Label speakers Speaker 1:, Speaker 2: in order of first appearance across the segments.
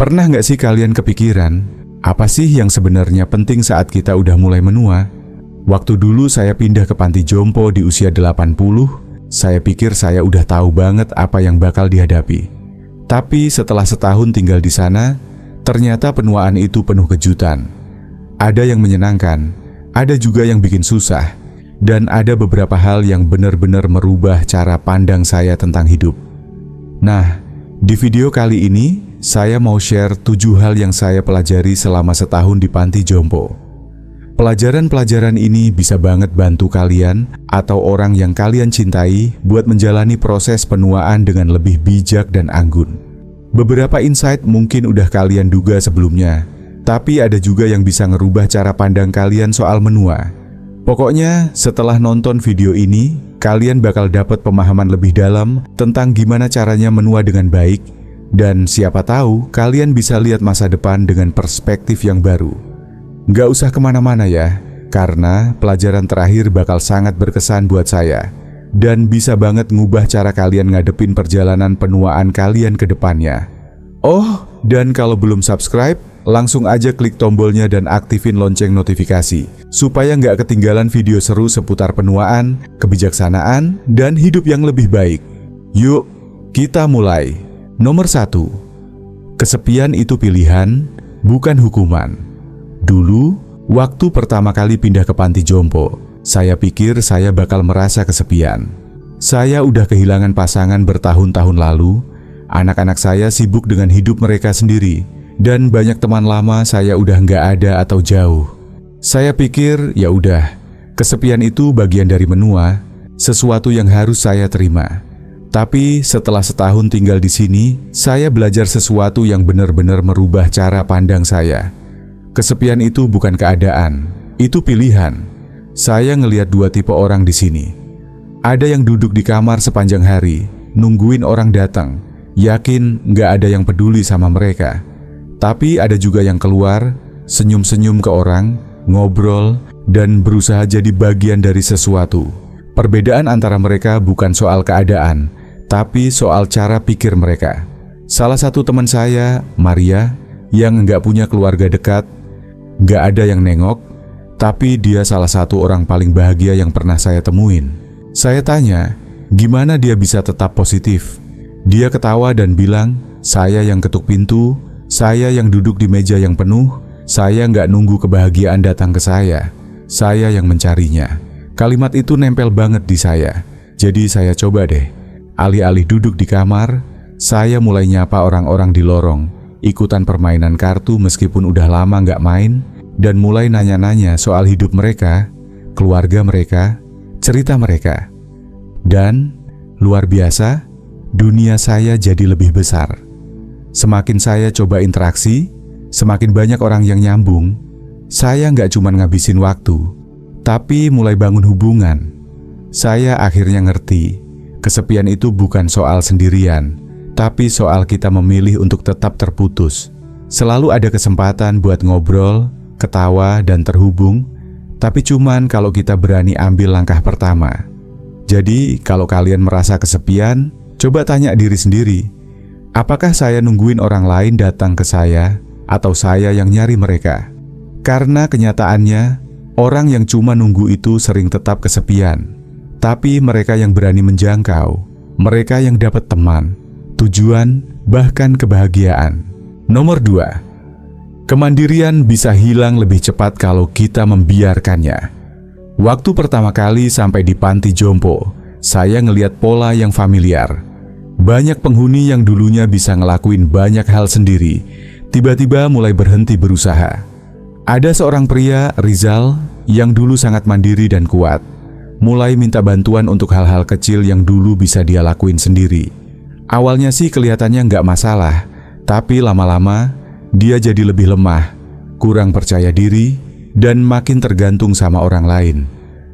Speaker 1: Pernah nggak sih kalian kepikiran, apa sih yang sebenarnya penting saat kita udah mulai menua? Waktu dulu saya pindah ke panti jompo di usia 80, saya pikir saya udah tahu banget apa yang bakal dihadapi. Tapi setelah setahun tinggal di sana, ternyata penuaan itu penuh kejutan. Ada yang menyenangkan, ada juga yang bikin susah, dan ada beberapa hal yang benar-benar merubah cara pandang saya tentang hidup. Nah, di video kali ini, saya mau share 7 hal yang saya pelajari selama setahun di panti jompo. Pelajaran-pelajaran ini bisa banget bantu kalian atau orang yang kalian cintai buat menjalani proses penuaan dengan lebih bijak dan anggun. Beberapa insight mungkin udah kalian duga sebelumnya, tapi ada juga yang bisa ngerubah cara pandang kalian soal menua. Pokoknya, setelah nonton video ini, kalian bakal dapat pemahaman lebih dalam tentang gimana caranya menua dengan baik, dan siapa tahu kalian bisa lihat masa depan dengan perspektif yang baru. Nggak usah kemana-mana ya, karena pelajaran terakhir bakal sangat berkesan buat saya, dan bisa banget ngubah cara kalian ngadepin perjalanan penuaan kalian ke depannya. Oh, dan kalau belum subscribe, langsung aja klik tombolnya dan aktifin lonceng notifikasi, supaya nggak ketinggalan video seru seputar penuaan, kebijaksanaan, dan hidup yang lebih baik. Yuk, kita mulai. Nomor 1. Kesepian itu pilihan, bukan hukuman. Dulu, waktu pertama kali pindah ke panti jompo, saya pikir saya bakal merasa kesepian. Saya udah kehilangan pasangan bertahun-tahun lalu, anak-anak saya sibuk dengan hidup mereka sendiri, dan banyak teman lama saya udah nggak ada atau jauh. Saya pikir, ya udah, kesepian itu bagian dari menua, sesuatu yang harus saya terima. Tapi setelah setahun tinggal di sini, saya belajar sesuatu yang benar-benar merubah cara pandang saya. Kesepian itu bukan keadaan, itu pilihan. Saya ngelihat 2 tipe orang di sini. Ada yang duduk di kamar sepanjang hari, nungguin orang datang, yakin nggak ada yang peduli sama mereka. Tapi ada juga yang keluar, senyum-senyum ke orang, ngobrol, dan berusaha jadi bagian dari sesuatu. Perbedaan antara mereka bukan soal keadaan, tapi soal cara pikir mereka. Salah satu teman saya, Maria, yang nggak punya keluarga dekat, nggak ada yang nengok, tapi dia salah satu orang paling bahagia yang pernah saya temuin. Saya tanya, gimana dia bisa tetap positif? Dia ketawa dan bilang, saya yang ketuk pintu, saya yang duduk di meja yang penuh, saya nggak nunggu kebahagiaan datang ke saya yang mencarinya. Kalimat itu nempel banget di saya, jadi saya coba deh. Alih-alih duduk di kamar, saya mulai nyapa orang-orang di lorong, ikutan permainan kartu meskipun udah lama nggak main, dan mulai nanya-nanya soal hidup mereka, keluarga mereka, cerita mereka. Dan, luar biasa, dunia saya jadi lebih besar. Semakin saya coba interaksi, semakin banyak orang yang nyambung. Saya nggak cuma ngabisin waktu, tapi mulai bangun hubungan. Saya akhirnya ngerti, kesepian itu bukan soal sendirian, tapi soal kita memilih untuk tetap terputus. Selalu ada kesempatan buat ngobrol, ketawa, dan terhubung, tapi cuman kalau kita berani ambil langkah pertama. Jadi, kalau kalian merasa kesepian, coba tanya diri sendiri, apakah saya nungguin orang lain datang ke saya, atau saya yang nyari mereka? Karena kenyataannya, orang yang cuma nunggu itu sering tetap kesepian. Tapi mereka yang berani menjangkau, mereka yang dapat teman, tujuan, bahkan kebahagiaan. Nomor 2. Kemandirian bisa hilang lebih cepat kalau kita membiarkannya. Waktu pertama kali sampai di panti jompo, saya ngelihat pola yang familiar. Banyak penghuni yang dulunya bisa ngelakuin banyak hal sendiri, tiba-tiba mulai berhenti berusaha. Ada seorang pria, Rizal, yang dulu sangat mandiri dan kuat, mulai minta bantuan untuk hal-hal kecil yang dulu bisa dia lakuin sendiri. Awalnya sih kelihatannya nggak masalah, tapi lama-lama dia jadi lebih lemah, kurang percaya diri, dan makin tergantung sama orang lain.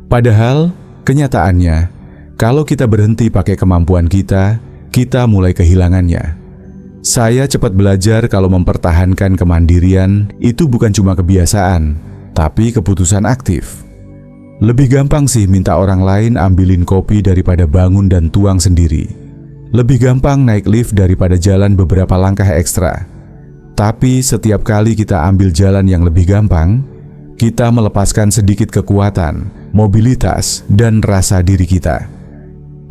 Speaker 1: Padahal, kenyataannya, kalau kita berhenti pakai kemampuan kita mulai kehilangannya. Saya cepat belajar kalau mempertahankan kemandirian itu bukan cuma kebiasaan, tapi keputusan aktif. Lebih gampang sih minta orang lain ambilin kopi daripada bangun dan tuang sendiri. Lebih gampang naik lift daripada jalan beberapa langkah ekstra. Tapi setiap kali kita ambil jalan yang lebih gampang, kita melepaskan sedikit kekuatan, mobilitas, dan rasa diri kita.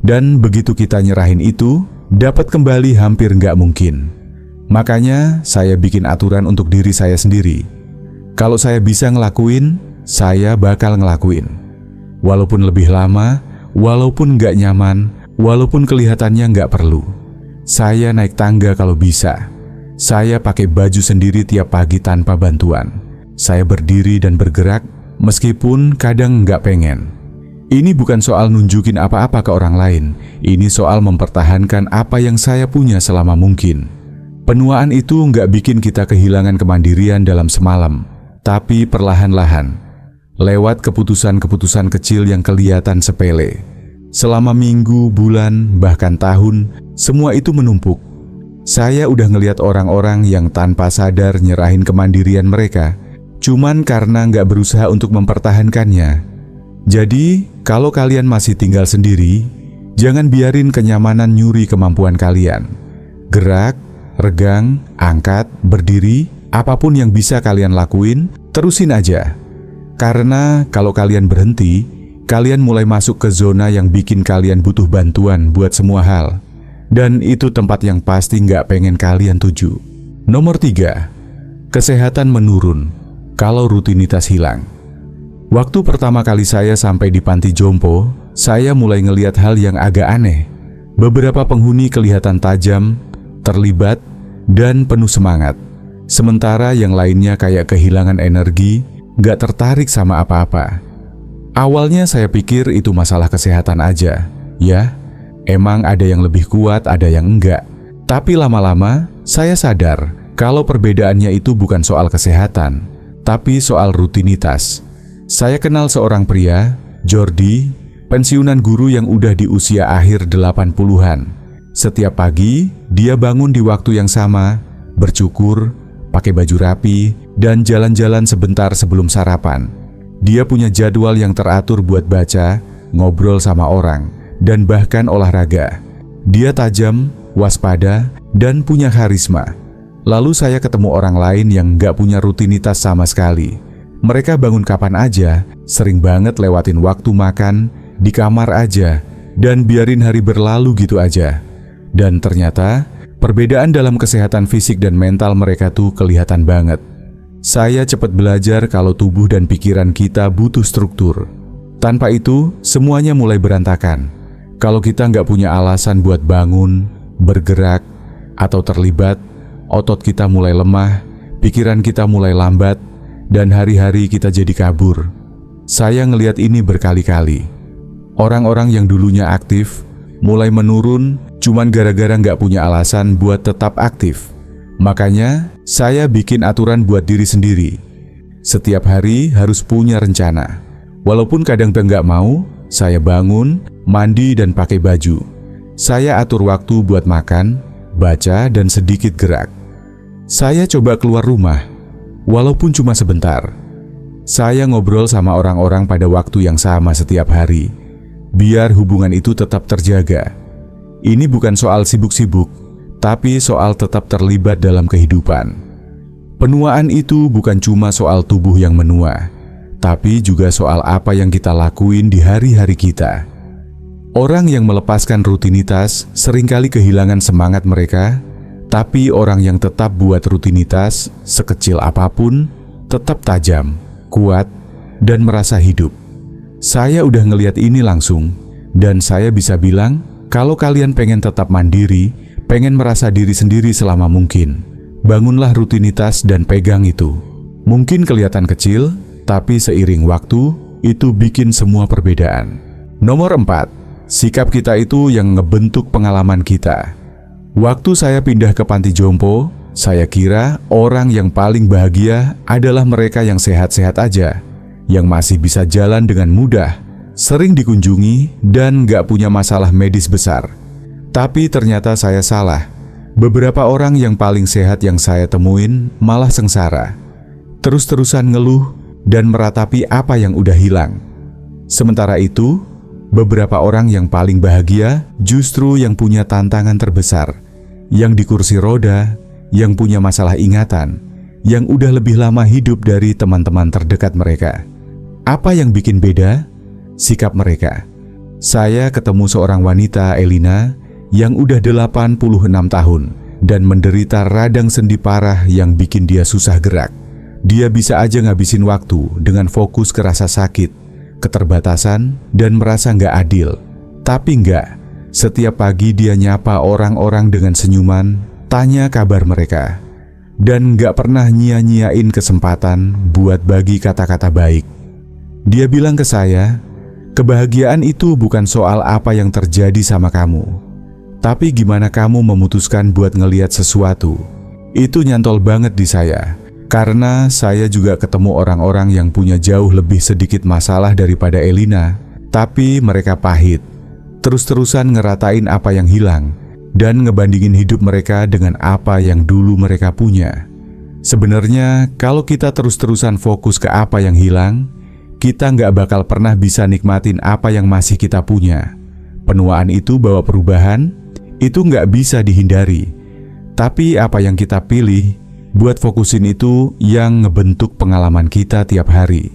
Speaker 1: Dan begitu kita nyerahin itu, dapat kembali hampir nggak mungkin. Makanya saya bikin aturan untuk diri saya sendiri. Kalau saya bisa ngelakuin, saya bakal ngelakuin. Walaupun lebih lama, walaupun nggak nyaman, walaupun kelihatannya nggak perlu. Saya naik tangga kalau bisa. Saya pakai baju sendiri tiap pagi tanpa bantuan. Saya berdiri dan bergerak meskipun kadang nggak pengen. Ini bukan soal nunjukin apa-apa ke orang lain. Ini soal mempertahankan apa yang saya punya selama mungkin. Penuaan itu nggak bikin kita kehilangan kemandirian dalam semalam, tapi perlahan-lahan, lewat keputusan-keputusan kecil yang kelihatan sepele. Selama minggu, bulan, bahkan tahun, semua itu menumpuk. Saya udah ngelihat orang-orang yang tanpa sadar nyerahin kemandirian mereka, cuman karena nggak berusaha untuk mempertahankannya. Jadi, kalau kalian masih tinggal sendiri, jangan biarin kenyamanan nyuri kemampuan kalian. Gerak, regang, angkat, berdiri, apapun yang bisa kalian lakuin, terusin aja. Karena kalau kalian berhenti, kalian mulai masuk ke zona yang bikin kalian butuh bantuan buat semua hal. Dan itu tempat yang pasti nggak pengen kalian tuju. Nomor 3, kesehatan menurun kalau rutinitas hilang. Waktu pertama kali saya sampai di panti jompo, saya mulai ngelihat hal yang agak aneh. Beberapa penghuni kelihatan tajam, terlibat, dan penuh semangat. Sementara yang lainnya kayak kehilangan energi, gak tertarik sama apa-apa. Awalnya saya pikir itu masalah kesehatan aja. Ya, emang ada yang lebih kuat, ada yang enggak. Tapi lama-lama, saya sadar kalau perbedaannya itu bukan soal kesehatan, tapi soal rutinitas. Saya kenal seorang pria, Jordi, pensiunan guru yang udah di usia akhir 80-an. Setiap pagi, dia bangun di waktu yang sama, bercukur, pakai baju rapi, dan jalan-jalan sebentar sebelum sarapan. Dia punya jadwal yang teratur buat baca, ngobrol sama orang, dan bahkan olahraga. Dia tajam, waspada, dan punya karisma. Lalu saya ketemu orang lain yang nggak punya rutinitas sama sekali. Mereka bangun kapan aja, sering banget lewatin waktu makan, di kamar aja, dan biarin hari berlalu gitu aja. Dan ternyata, perbedaan dalam kesehatan fisik dan mental mereka tuh kelihatan banget. Saya cepat belajar kalau tubuh dan pikiran kita butuh struktur. Tanpa itu, semuanya mulai berantakan. Kalau kita nggak punya alasan buat bangun, bergerak, atau terlibat, otot kita mulai lemah, pikiran kita mulai lambat, dan hari-hari kita jadi kabur. Saya ngelihat ini berkali-kali. Orang-orang yang dulunya aktif, mulai menurun cuman gara-gara nggak punya alasan buat tetap aktif. Makanya, saya bikin aturan buat diri sendiri. Setiap hari harus punya rencana. Walaupun kadang nggak mau, saya bangun, mandi dan pakai baju. Saya atur waktu buat makan, baca dan sedikit gerak. Saya coba keluar rumah, walaupun cuma sebentar. Saya ngobrol sama orang-orang pada waktu yang sama setiap hari, biar hubungan itu tetap terjaga. Ini bukan soal sibuk-sibuk, tapi soal tetap terlibat dalam kehidupan. Penuaan itu bukan cuma soal tubuh yang menua, tapi juga soal apa yang kita lakuin di hari-hari kita. Orang yang melepaskan rutinitas seringkali kehilangan semangat mereka, tapi orang yang tetap buat rutinitas, sekecil apapun, tetap tajam, kuat, dan merasa hidup. Saya udah ngelihat ini langsung, dan saya bisa bilang, kalau kalian pengen tetap mandiri, pengen merasa diri sendiri selama mungkin, bangunlah rutinitas dan pegang itu. Mungkin kelihatan kecil, tapi seiring waktu, itu bikin semua perbedaan. Nomor 4, sikap kita itu yang ngebentuk pengalaman kita. Waktu saya pindah ke panti jompo, saya kira orang yang paling bahagia adalah mereka yang sehat-sehat aja, yang masih bisa jalan dengan mudah, sering dikunjungi, dan gak punya masalah medis besar. Tapi ternyata saya salah. Beberapa orang yang paling sehat yang saya temuin malah sengsara, terus-terusan ngeluh dan meratapi apa yang udah hilang. Sementara itu, beberapa orang yang paling bahagia justru yang punya tantangan terbesar, yang di kursi roda, yang punya masalah ingatan, yang udah lebih lama hidup dari teman-teman terdekat mereka. Apa yang bikin beda? Sikap mereka. Saya ketemu seorang wanita, Elina, yang udah 86 tahun dan menderita radang sendi parah yang bikin dia susah gerak. Dia bisa aja ngabisin waktu dengan fokus ke rasa sakit, keterbatasan, dan merasa nggak adil. Tapi nggak. Setiap pagi dia nyapa orang-orang dengan senyuman, tanya kabar mereka, dan nggak pernah nyia-nyiain kesempatan buat bagi kata-kata baik. Dia bilang ke saya, kebahagiaan itu bukan soal apa yang terjadi sama kamu, tapi gimana kamu memutuskan buat ngelihat sesuatu. Itu nyantol banget di saya, karena saya juga ketemu orang-orang yang punya jauh lebih sedikit masalah daripada Elina, tapi mereka pahit. Terus-terusan ngeratain apa yang hilang dan ngebandingin hidup mereka dengan apa yang dulu mereka punya. Sebenarnya kalau kita terus-terusan fokus ke apa yang hilang, kita nggak bakal pernah bisa nikmatin apa yang masih kita punya. Penuaan itu bawa perubahan, itu nggak bisa dihindari. Tapi apa yang kita pilih buat fokusin itu yang ngebentuk pengalaman kita tiap hari.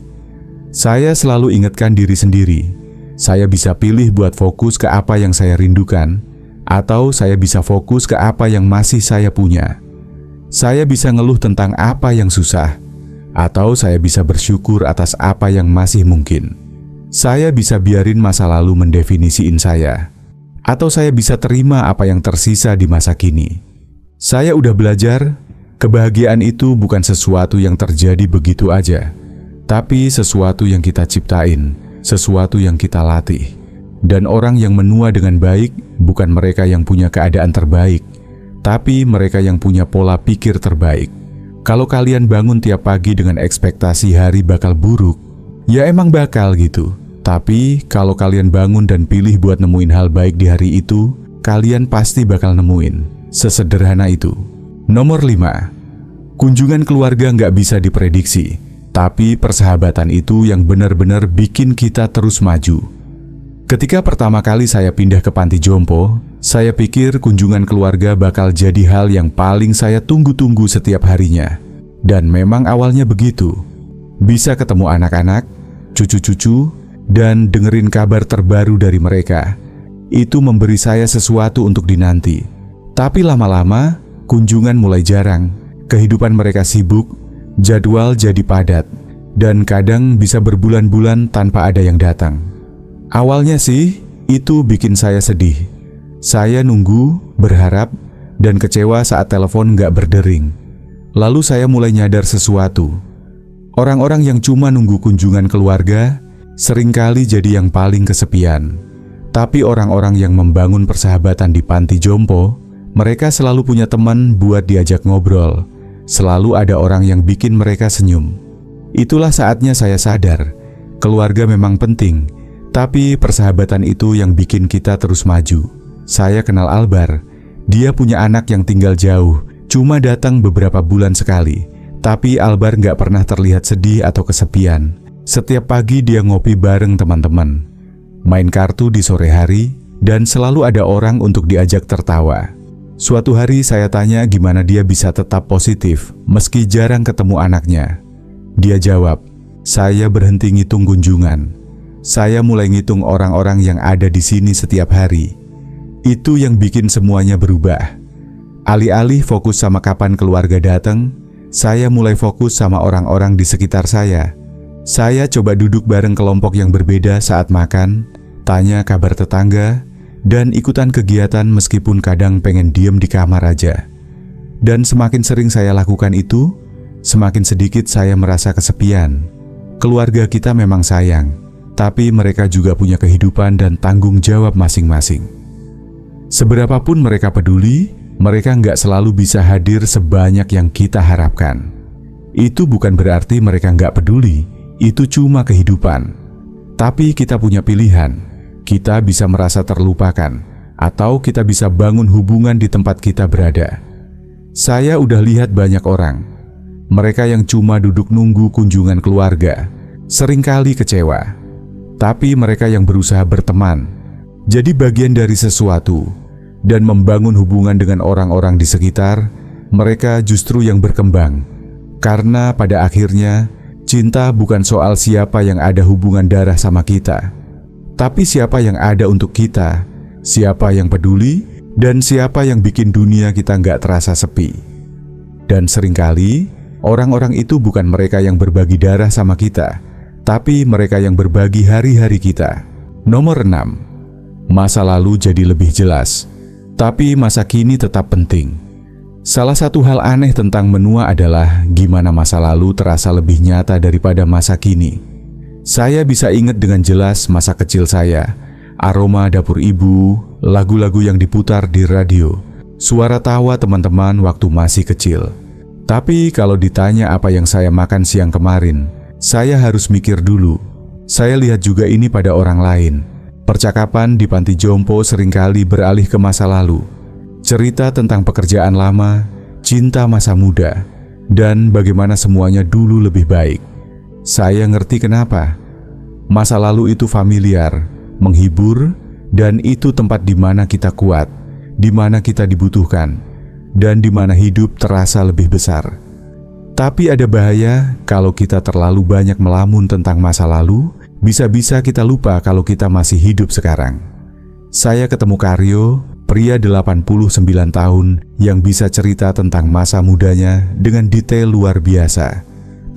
Speaker 1: Saya selalu ingatkan diri sendiri, saya bisa pilih buat fokus ke apa yang saya rindukan, atau saya bisa fokus ke apa yang masih saya punya. Saya bisa ngeluh tentang apa yang susah, atau saya bisa bersyukur atas apa yang masih mungkin. Saya bisa biarin masa lalu mendefinisiin saya, atau saya bisa terima apa yang tersisa di masa kini. Saya udah belajar, kebahagiaan itu bukan sesuatu yang terjadi begitu aja, tapi sesuatu yang kita ciptain, sesuatu yang kita latih. Dan orang yang menua dengan baik bukan mereka yang punya keadaan terbaik, tapi mereka yang punya pola pikir terbaik. Kalau kalian bangun tiap pagi dengan ekspektasi hari bakal buruk, ya emang bakal gitu. Tapi kalau kalian bangun dan pilih buat nemuin hal baik di hari itu, kalian pasti bakal nemuin. Sesederhana itu. Nomor 5. Kunjungan keluarga nggak bisa diprediksi, tapi persahabatan itu yang benar-benar bikin kita terus maju. Ketika pertama kali saya pindah ke panti jompo, saya pikir kunjungan keluarga bakal jadi hal yang paling saya tunggu-tunggu setiap harinya. Dan memang awalnya begitu. Bisa ketemu anak-anak, cucu-cucu, dan dengerin kabar terbaru dari mereka. Itu memberi saya sesuatu untuk dinanti. Tapi lama-lama, kunjungan mulai jarang. Kehidupan mereka sibuk, jadwal jadi padat, dan kadang bisa berbulan-bulan tanpa ada yang datang. Awalnya sih, itu bikin saya sedih. Saya nunggu, berharap, dan kecewa saat telepon nggak berdering. Lalu saya mulai nyadar sesuatu. Orang-orang yang cuma nunggu kunjungan keluarga, seringkali jadi yang paling kesepian. Tapi orang-orang yang membangun persahabatan di panti jompo, mereka selalu punya teman buat diajak ngobrol. Selalu ada orang yang bikin mereka senyum. Itulah saatnya saya sadar, keluarga memang penting, tapi persahabatan itu yang bikin kita terus maju. Saya kenal Albar. Dia punya anak yang tinggal jauh, cuma datang beberapa bulan sekali. Tapi Albar nggak pernah terlihat sedih atau kesepian. Setiap pagi dia ngopi bareng teman-teman, main kartu di sore hari, dan selalu ada orang untuk diajak tertawa. Suatu hari saya tanya gimana dia bisa tetap positif meski jarang ketemu anaknya. Dia jawab, saya berhenti ngitung kunjungan. Saya mulai ngitung orang-orang yang ada di sini setiap hari. Itu yang bikin semuanya berubah. Alih-alih fokus sama kapan keluarga datang, saya mulai fokus sama orang-orang di sekitar saya. Saya coba duduk bareng kelompok yang berbeda saat makan, tanya kabar tetangga, dan ikutan kegiatan meskipun kadang pengen diem di kamar aja. Dan semakin sering saya lakukan itu, semakin sedikit saya merasa kesepian. Keluarga kita memang sayang, tapi mereka juga punya kehidupan dan tanggung jawab masing-masing. Seberapapun mereka peduli, mereka nggak selalu bisa hadir sebanyak yang kita harapkan. Itu bukan berarti mereka nggak peduli, itu cuma kehidupan. Tapi kita punya pilihan, kita bisa merasa terlupakan, atau kita bisa bangun hubungan di tempat kita berada. Saya udah lihat banyak orang, mereka yang cuma duduk nunggu kunjungan keluarga, seringkali kecewa. Tapi mereka yang berusaha berteman, jadi bagian dari sesuatu, dan membangun hubungan dengan orang-orang di sekitar, mereka justru yang berkembang. Karena pada akhirnya, cinta bukan soal siapa yang ada hubungan darah sama kita, tapi siapa yang ada untuk kita, siapa yang peduli, dan siapa yang bikin dunia kita nggak terasa sepi. Dan seringkali, orang-orang itu bukan mereka yang berbagi darah sama kita, tapi mereka yang berbagi hari-hari kita. Nomor 6. Masa lalu jadi lebih jelas, tapi masa kini tetap penting. Salah satu hal aneh tentang menua adalah gimana masa lalu terasa lebih nyata daripada masa kini. Saya bisa ingat dengan jelas masa kecil saya, aroma dapur ibu, lagu-lagu yang diputar di radio, suara tawa teman-teman waktu masih kecil. Tapi kalau ditanya apa yang saya makan siang kemarin, saya harus mikir dulu. Saya lihat juga ini pada orang lain. Percakapan di panti jompo seringkali beralih ke masa lalu. Cerita tentang pekerjaan lama, cinta masa muda, dan bagaimana semuanya dulu lebih baik. Saya ngerti kenapa. Masa lalu itu familiar, menghibur, dan itu tempat di mana kita kuat, di mana kita dibutuhkan, dan di mana hidup terasa lebih besar. Tapi ada bahaya kalau kita terlalu banyak melamun tentang masa lalu, bisa-bisa kita lupa kalau kita masih hidup sekarang. Saya ketemu Karyo, pria 89 tahun yang bisa cerita tentang masa mudanya dengan detail luar biasa.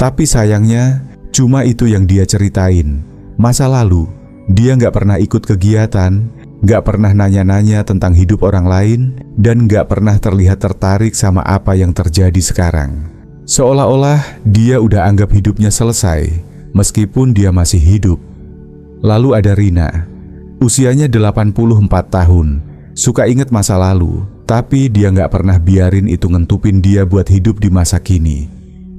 Speaker 1: Tapi sayangnya, cuma itu yang dia ceritain. Masa lalu, dia nggak pernah ikut kegiatan, nggak pernah nanya-nanya tentang hidup orang lain, dan nggak pernah terlihat tertarik sama apa yang terjadi sekarang. Seolah-olah dia udah anggap hidupnya selesai, meskipun dia masih hidup. Lalu ada Rina, usianya 84 tahun, suka inget masa lalu, tapi dia nggak pernah biarin itu ngentupin dia buat hidup di masa kini.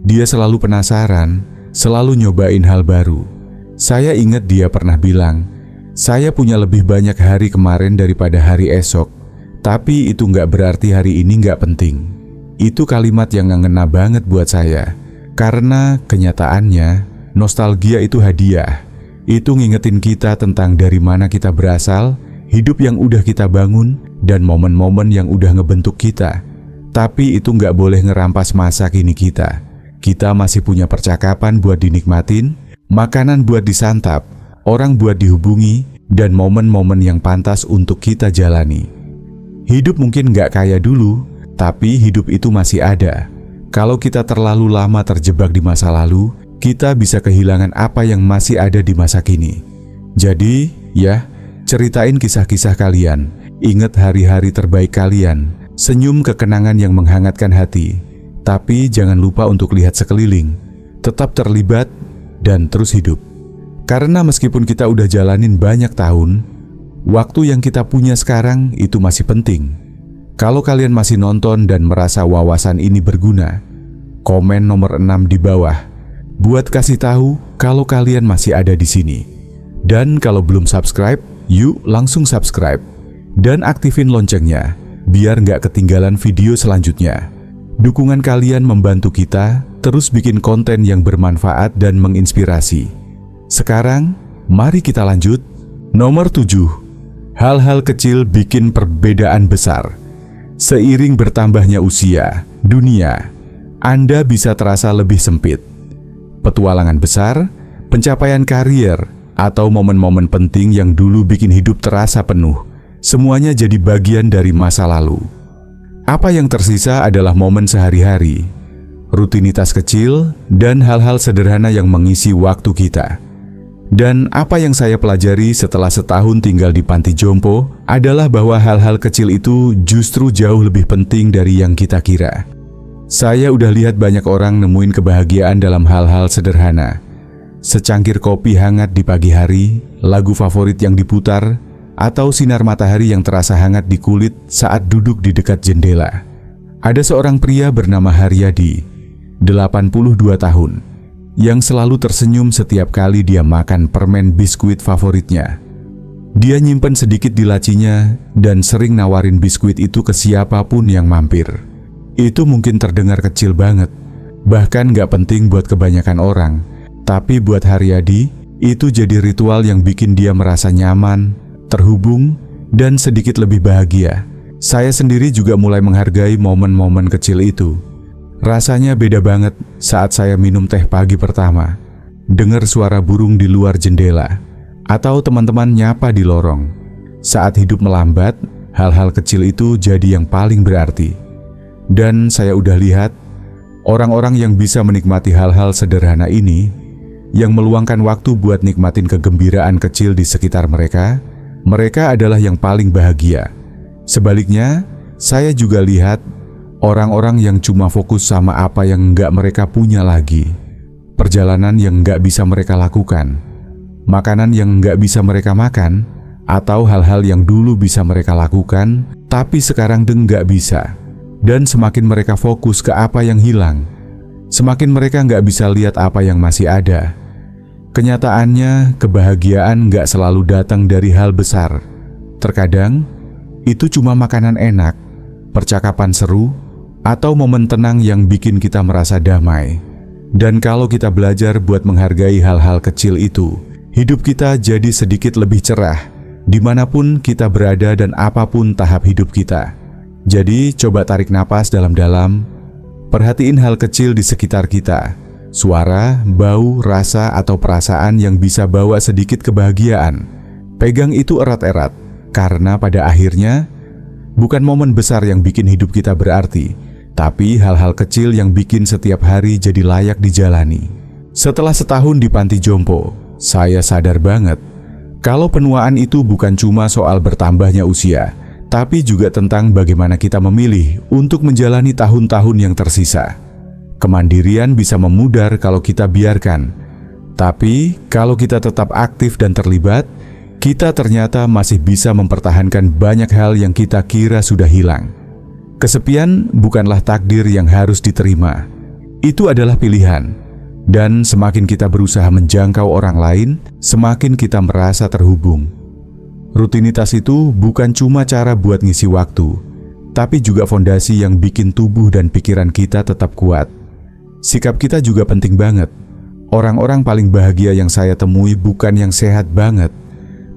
Speaker 1: Dia selalu penasaran, selalu nyobain hal baru. Saya ingat dia pernah bilang, saya punya lebih banyak hari kemarin daripada hari esok, tapi itu nggak berarti hari ini nggak penting. Itu kalimat yang ngena banget buat saya, karena kenyataannya, nostalgia itu hadiah. Itu ngingetin kita tentang dari mana kita berasal, hidup yang udah kita bangun, dan momen-momen yang udah ngebentuk kita. Tapi itu nggak boleh ngerampas masa kini kita. Kita masih punya percakapan buat dinikmatin, makanan buat disantap, orang buat dihubungi, dan momen-momen yang pantas untuk kita jalani. Hidup mungkin nggak kaya dulu, tapi hidup itu masih ada. Kalau kita terlalu lama terjebak di masa lalu, kita bisa kehilangan apa yang masih ada di masa kini. Jadi, ya, ceritain kisah-kisah kalian, ingat hari-hari terbaik kalian, senyum ke kenangan yang menghangatkan hati. Tapi jangan lupa untuk lihat sekeliling, tetap terlibat, dan terus hidup. Karena meskipun kita udah jalanin banyak tahun, waktu yang kita punya sekarang itu masih penting. Kalau kalian masih nonton dan merasa wawasan ini berguna, komen nomor 6 di bawah, buat kasih tahu kalau kalian masih ada di sini. Dan kalau belum subscribe, yuk langsung subscribe dan aktifin loncengnya biar nggak ketinggalan video selanjutnya. Dukungan kalian membantu kita terus bikin konten yang bermanfaat dan menginspirasi. Sekarang, mari kita lanjut. Nomor 7. Hal-hal kecil bikin perbedaan besar. Seiring bertambahnya usia, dunia, Anda bisa terasa lebih sempit. Petualangan besar, pencapaian karier, atau momen-momen penting yang dulu bikin hidup terasa penuh, semuanya jadi bagian dari masa lalu. Apa yang tersisa adalah momen sehari-hari, rutinitas kecil, dan hal-hal sederhana yang mengisi waktu kita. Dan apa yang saya pelajari setelah setahun tinggal di panti jompo adalah bahwa hal-hal kecil itu justru jauh lebih penting dari yang kita kira. Saya udah lihat banyak orang nemuin kebahagiaan dalam hal-hal sederhana. Secangkir kopi hangat di pagi hari, lagu favorit yang diputar, atau sinar matahari yang terasa hangat di kulit saat duduk di dekat jendela. Ada seorang pria bernama Haryadi, 82 tahun, yang selalu tersenyum setiap kali dia makan permen biskuit favoritnya. Dia nyimpen sedikit di lacinya dan sering nawarin biskuit itu ke siapapun yang mampir. Itu mungkin terdengar kecil banget, bahkan gak penting buat kebanyakan orang, tapi buat Haryadi, itu jadi ritual yang bikin dia merasa nyaman, terhubung, dan sedikit lebih bahagia. Saya sendiri juga mulai menghargai momen-momen kecil itu. Rasanya beda banget saat saya minum teh pagi pertama, dengar suara burung di luar jendela, atau teman-teman nyapa di lorong. Saat hidup melambat, hal-hal kecil itu jadi yang paling berarti. Dan saya udah lihat, orang-orang yang bisa menikmati hal-hal sederhana ini, yang meluangkan waktu buat nikmatin kegembiraan kecil di sekitar mereka, mereka adalah yang paling bahagia. Sebaliknya, saya juga lihat orang-orang yang cuma fokus sama apa yang nggak mereka punya lagi, perjalanan yang nggak bisa mereka lakukan, makanan yang nggak bisa mereka makan, atau hal-hal yang dulu bisa mereka lakukan, tapi sekarang nggak bisa. Dan semakin mereka fokus ke apa yang hilang, semakin mereka nggak bisa lihat apa yang masih ada. Kenyataannya, kebahagiaan nggak selalu datang dari hal besar. Terkadang, itu cuma makanan enak, percakapan seru, atau momen tenang yang bikin kita merasa damai. Dan kalau kita belajar buat menghargai hal-hal kecil itu, hidup kita jadi sedikit lebih cerah, dimanapun kita berada dan apapun tahap hidup kita. Jadi, coba tarik napas dalam-dalam, perhatiin hal kecil di sekitar kita, suara, bau, rasa, atau perasaan yang bisa bawa sedikit kebahagiaan. Pegang itu erat-erat. Karena pada akhirnya, bukan momen besar yang bikin hidup kita berarti, tapi hal-hal kecil yang bikin setiap hari jadi layak dijalani. Setelah setahun di panti jompo, saya sadar banget kalau penuaan itu bukan cuma soal bertambahnya usia, tapi juga tentang bagaimana kita memilih untuk menjalani tahun-tahun yang tersisa. Kemandirian bisa memudar kalau kita biarkan, tapi kalau kita tetap aktif dan terlibat, kita ternyata masih bisa mempertahankan banyak hal yang kita kira sudah hilang. Kesepian bukanlah takdir yang harus diterima. Itu adalah pilihan. Dan semakin kita berusaha menjangkau orang lain, semakin kita merasa terhubung. Rutinitas itu bukan cuma cara buat ngisi waktu, tapi juga fondasi yang bikin tubuh dan pikiran kita tetap kuat. Sikap kita juga penting banget. Orang-orang paling bahagia yang saya temui bukan yang sehat banget,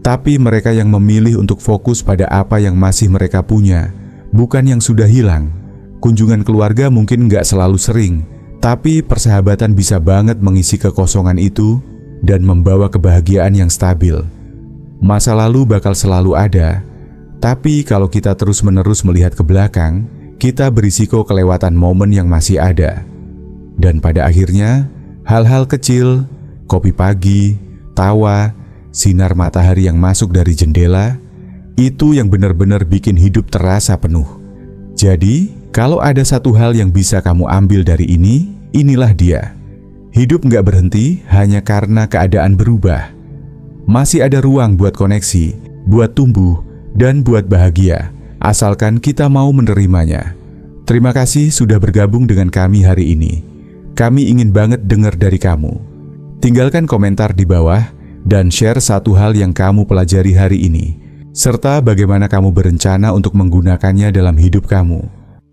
Speaker 1: tapi mereka yang memilih untuk fokus pada apa yang masih mereka punya, bukan yang sudah hilang. Kunjungan keluarga mungkin nggak selalu sering, tapi persahabatan bisa banget mengisi kekosongan itu dan membawa kebahagiaan yang stabil. Masa lalu bakal selalu ada, tapi kalau kita terus-menerus melihat ke belakang, kita berisiko kelewatan momen yang masih ada. Dan pada akhirnya, hal-hal kecil, kopi pagi, tawa, sinar matahari yang masuk dari jendela, itu yang benar-benar bikin hidup terasa penuh. Jadi, kalau ada satu hal yang bisa kamu ambil dari ini, inilah dia. Hidup nggak berhenti hanya karena keadaan berubah. Masih ada ruang buat koneksi, buat tumbuh, dan buat bahagia, asalkan kita mau menerimanya. Terima kasih sudah bergabung dengan kami hari ini. Kami ingin banget dengar dari kamu. Tinggalkan komentar di bawah, dan share satu hal yang kamu pelajari hari ini, serta bagaimana kamu berencana untuk menggunakannya dalam hidup kamu.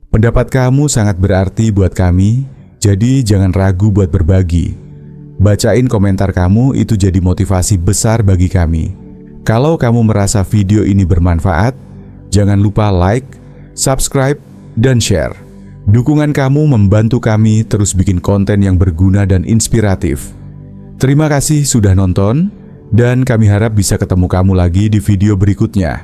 Speaker 1: Pendapat kamu sangat berarti buat kami, jadi jangan ragu buat berbagi. Bacain komentar kamu, itu jadi motivasi besar bagi kami. Kalau kamu merasa video ini bermanfaat, jangan lupa like, subscribe, dan share. Dukungan kamu membantu kami terus bikin konten yang berguna dan inspiratif. Terima kasih sudah nonton, dan kami harap bisa ketemu kamu lagi di video berikutnya.